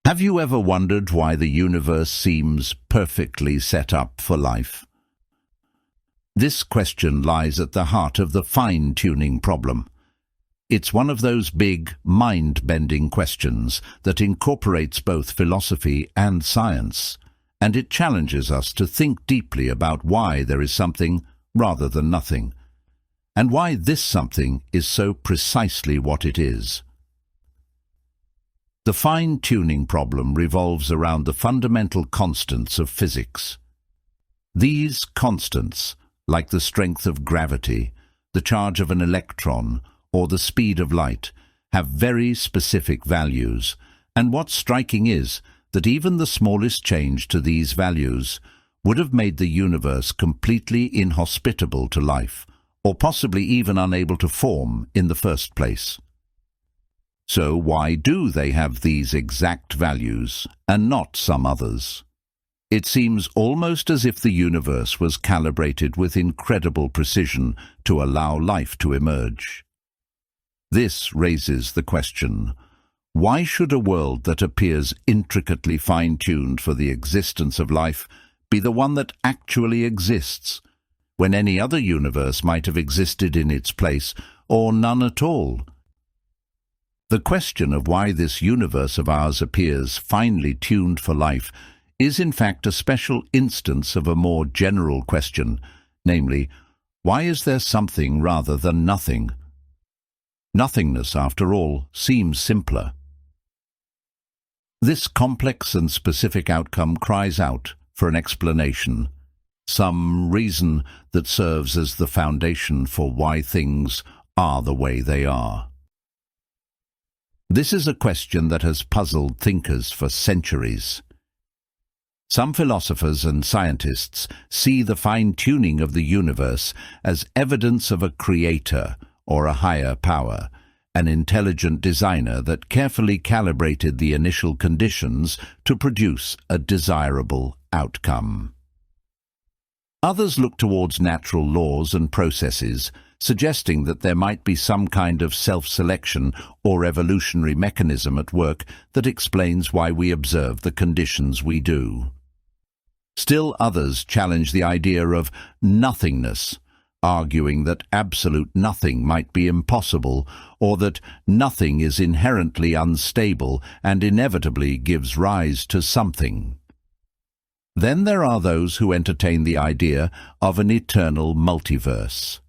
Have you ever wondered why the universe seems perfectly set up for life? This question lies at the heart of the fine-tuning problem. It's one of those big, mind-bending questions that incorporates both philosophy and science, and it challenges us to think deeply about why there is something rather than nothing, and why this something is so precisely what it is. The fine-tuning problem revolves around the fundamental constants of physics. These constants, like the strength of gravity, the charge of an electron, or the speed of light, have very specific values, and what's striking is that even the smallest change to these values would have made the universe completely inhospitable to life, or possibly even unable to form in the first place. So why do they have these exact values and not some others? It seems almost as if the universe was calibrated with incredible precision to allow life to emerge. This raises the question, why should a world that appears intricately fine-tuned for the existence of life be the one that actually exists, when any other universe might have existed in its place, or none at all? The question of why this universe of ours appears finely tuned for life is in fact a special instance of a more general question, namely, why is there something rather than nothing? Nothingness, after all, seems simpler. This complex and specific outcome cries out for an explanation, some reason that serves as the foundation for why things are the way they are. This is a question that has puzzled thinkers for centuries. Some philosophers and scientists see the fine-tuning of the universe as evidence of a creator or a higher power, an intelligent designer that carefully calibrated the initial conditions to produce a desirable outcome. Others look towards natural laws and processes, suggesting that there might be some kind of self-selection or evolutionary mechanism at work that explains why we observe the conditions we do. Still others challenge the idea of nothingness, arguing that absolute nothing might be impossible, or that nothing is inherently unstable and inevitably gives rise to something. Then there are those who entertain the idea of an eternal multiverse,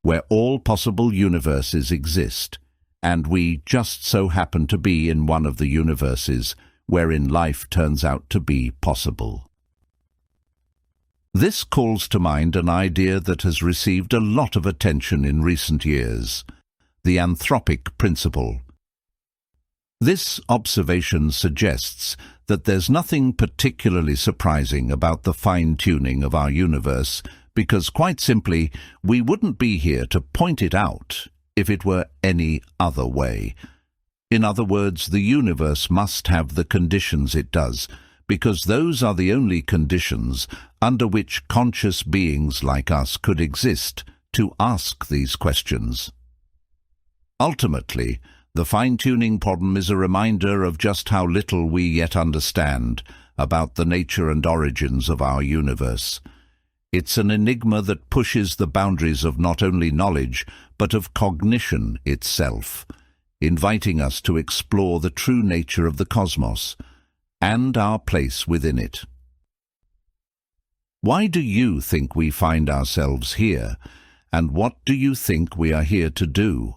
where all possible universes exist, and we just so happen to be in one of the universes wherein life turns out to be possible. This calls to mind an idea that has received a lot of attention in recent years, the anthropic principle. This observation suggests that there's nothing particularly surprising about the fine-tuning of our universe, because quite simply, we wouldn't be here to point it out if it were any other way. In other words, the universe must have the conditions it does, because those are the only conditions under which conscious beings like us could exist to ask these questions. Ultimately, the fine-tuning problem is a reminder of just how little we yet understand about the nature and origins of our universe. It's an enigma that pushes the boundaries of not only knowledge, but of cognition itself, inviting us to explore the true nature of the cosmos and our place within it. Why do you think we find ourselves here, and what do you think we are here to do?